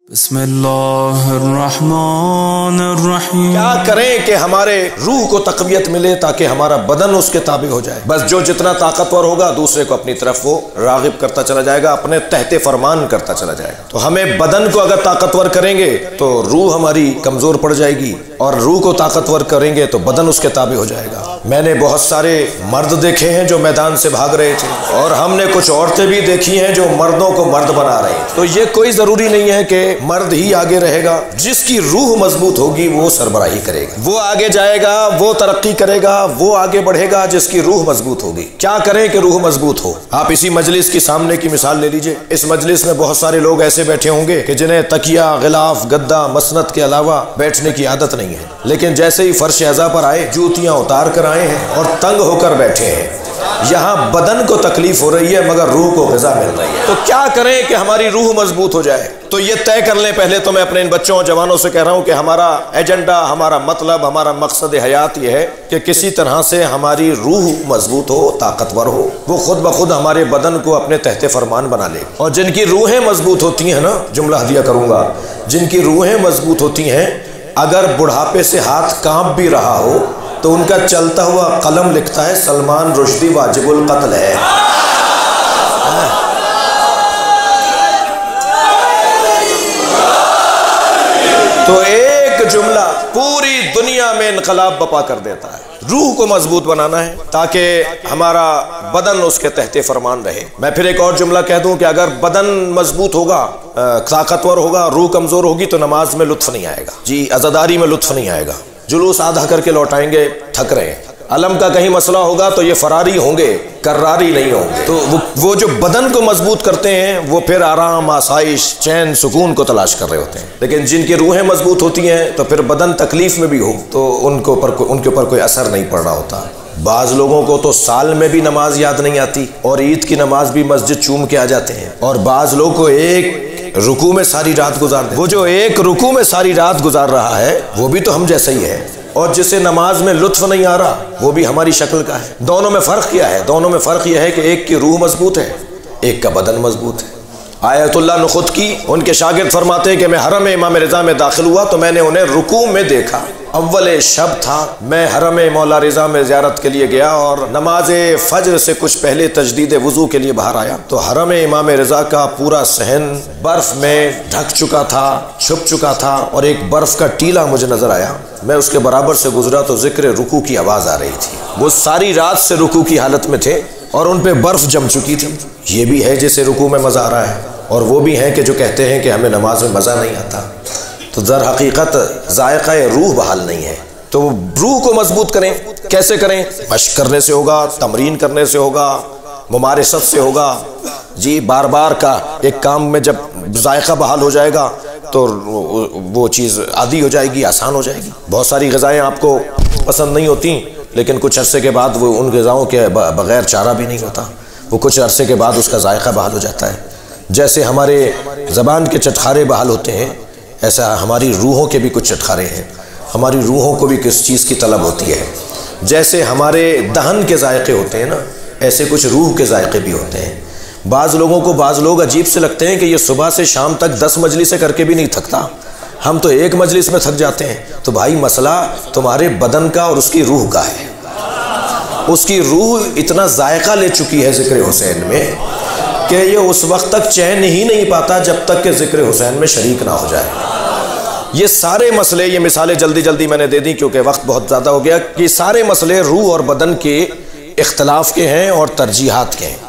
بسم اللہ الرحمن الرحیم۔ کیا کریں کہ ہمارے روح کو تقویت ملے تاکہ ہمارا بدن اس کے تابع ہو جائے۔ بس جو جتنا طاقتور ہوگا دوسرے کو اپنی طرف وہ راغب کرتا چلا جائے گا، اپنے تحت فرمان کرتا چلا جائے گا۔ تو ہمیں بدن کو اگر طاقتور کریں گے تو روح ہماری کمزور پڑ جائے گی، اور روح کو طاقتور کریں گے تو بدن اس کے تابع ہو جائے گا۔ میں نے بہت سارے مرد دیکھے ہیں جو میدان سے بھاگ رہے تھے، اور ہم نے کچھ عورتیں بھی دیکھی ہیں جو مردوں کو مرد بنا رہے ہیں۔ تو یہ کوئی ضروری نہیں ہے کہ مرد ہی آگے رہے گا۔ جس کی روح مضبوط ہوگی وہ سربراہی کرے گا، وہ آگے جائے گا، وہ ترقی کرے گا، وہ آگے بڑھے گا جس کی روح مضبوط ہوگی۔ کیا کریں کہ روح مضبوط ہو؟ آپ اسی مجلس کی سامنے کی مثال لے لیجئے۔ اس مجلس میں بہت سارے لوگ ایسے بیٹھے ہوں گے کہ جنہیں تکیہ، غلاف، گدا، مسند کے علاوہ بیٹھنے کی عادت نہیں ہے، لیکن جیسے ہی فرش اعضاء پر آئے جوتیاں اتار کر آئے ہیں اور تنگ ہو کر بیٹھے ہیں۔ یہاں بدن کو تکلیف ہو رہی ہے مگر روح کو غذا مل رہی ہے۔ تو کیا کریں کہ ہماری روح مضبوط ہو جائے؟ تو یہ طے کر لیں پہلے تو میں اپنے ان بچوں اور جوانوں سے کہہ رہا ہوں کہ ہمارا ایجنڈا، ہمارا مطلب، ہمارا مقصد حیات یہ ہے کہ کسی طرح سے ہماری روح مضبوط ہو، طاقتور ہو، وہ خود بخود ہمارے بدن کو اپنے تحت فرمان بنا لے۔ اور جن کی روحیں مضبوط ہوتی ہیں نا، جملہ ہدیہ کروں گا، جن کی روحیں مضبوط ہوتی ہیں، اگر بڑھاپے سے ہاتھ کانپ بھی رہا ہو تو ان کا چلتا ہوا قلم لکھتا ہے سلمان رشدی واجب القتل ہے۔ تو ایک جملہ پوری دنیا میں انقلاب بپا کر دیتا ہے۔ روح کو مضبوط بنانا ہے تاکہ ہمارا بدن اس کے تحت فرمان رہے۔ میں پھر ایک اور جملہ کہہ دوں کہ اگر بدن مضبوط ہوگا، طاقتور ہوگا، روح کمزور ہوگی تو نماز میں لطف نہیں آئے گا، جی عزاداری میں لطف نہیں آئے گا، جلوس آدھا کر کے لوٹائیں گے، تھک رہے ہیں۔ علم کا کہیں مسئلہ ہوگا تو یہ فراری ہوں گے، کراری نہیں ہوں گے۔ تو وہ جو بدن کو مضبوط کرتے ہیں وہ پھر آرام، آسائش، چین، سکون کو تلاش کر رہے ہوتے ہیں۔ لیکن جن کی روحیں مضبوط ہوتی ہیں تو پھر بدن تکلیف میں بھی ہو تو ان کے اوپر کوئی اثر نہیں پڑ رہا ہوتا۔ بعض لوگوں کو تو سال میں بھی نماز یاد نہیں آتی اور عید کی نماز بھی مسجد چوم کے آ جاتے ہیں، اور بعض لوگوں کو ایک رکوع میں ساری رات گزار دیں۔ وہ جو ایک رکوع میں ساری رات گزار رہا ہے وہ بھی تو ہم جیسا ہی ہے، اور جسے نماز میں لطف نہیں آ رہا وہ بھی ہماری شکل کا ہے۔ دونوں میں فرق کیا ہے؟ دونوں میں فرق یہ ہے کہ ایک کی روح مضبوط ہے، ایک کا بدن مضبوط ہے۔ آیت اللہ نخود کی ان کے شاگرد فرماتے ہیں کہ میں حرم امام رضا میں داخل ہوا تو میں نے انہیں رکوع میں دیکھا۔ اول شب تھا، میں حرم مولا رضا میں زیارت کے لیے گیا اور نماز فجر سے کچھ پہلے تجدید وضو کے لیے باہر آیا تو حرم امام رضا کا پورا صحن برف میں ڈھک چکا تھا، چھپ چکا تھا، اور ایک برف کا ٹیلا مجھے نظر آیا۔ میں اس کے برابر سے گزرا تو ذکر رکوع کی آواز آ رہی تھی۔ وہ ساری رات سے رکوع کی حالت میں تھے اور ان پہ برف جم چکی تھی۔ یہ بھی ہے جیسے رکوع میں مزہ آ رہا ہے، اور وہ بھی ہیں کہ جو کہتے ہیں کہ ہمیں نماز میں مزہ نہیں آتا۔ تو در حقیقت ذائقہ روح بحال نہیں ہے۔ تو روح کو مضبوط کریں، کیسے کریں؟ مشق کرنے سے ہوگا، تمرین کرنے سے ہوگا، ممارست سے ہوگا، جی بار بار کا ایک کام میں جب ذائقہ بحال ہو جائے گا تو وہ چیز عادی ہو جائے گی، آسان ہو جائے گی۔ بہت ساری غذائیں آپ کو پسند نہیں ہوتی لیکن کچھ عرصے کے بعد وہ ان غذاؤں کے بغیر چارہ بھی نہیں ہوتا، وہ کچھ عرصے کے بعد اس کا ذائقہ بحال ہو جاتا ہے۔ جیسے ہمارے زبان کے چٹخارے بحال ہوتے ہیں، ایسا ہماری روحوں کے بھی کچھ چٹخارے ہیں۔ ہماری روحوں کو بھی کس چیز کی طلب ہوتی ہے۔ جیسے ہمارے دہن کے ذائقے ہوتے ہیں نا، ایسے کچھ روح کے ذائقے بھی ہوتے ہیں۔ بعض لوگ عجیب سے لگتے ہیں کہ یہ صبح سے شام تک 10 مجلسیں کر کے بھی نہیں تھکتا، ہم تو ایک مجلس میں تھک جاتے ہیں۔ تو بھائی مسئلہ تمہارے بدن کا اور اس کی روح کا ہے۔ اس کی روح اتنا ذائقہ لے چکی ہے ذکر حسین میں کہ یہ اس وقت تک چین ہی نہیں پاتا جب تک کہ ذکر حسین میں شریک نہ ہو جائے۔ یہ سارے مسئلے، یہ مثالیں جلدی میں نے دے دی کیونکہ وقت بہت زیادہ ہو گیا، کہ سارے مسئلے روح اور بدن کے اختلاف کے ہیں اور ترجیحات کے ہیں۔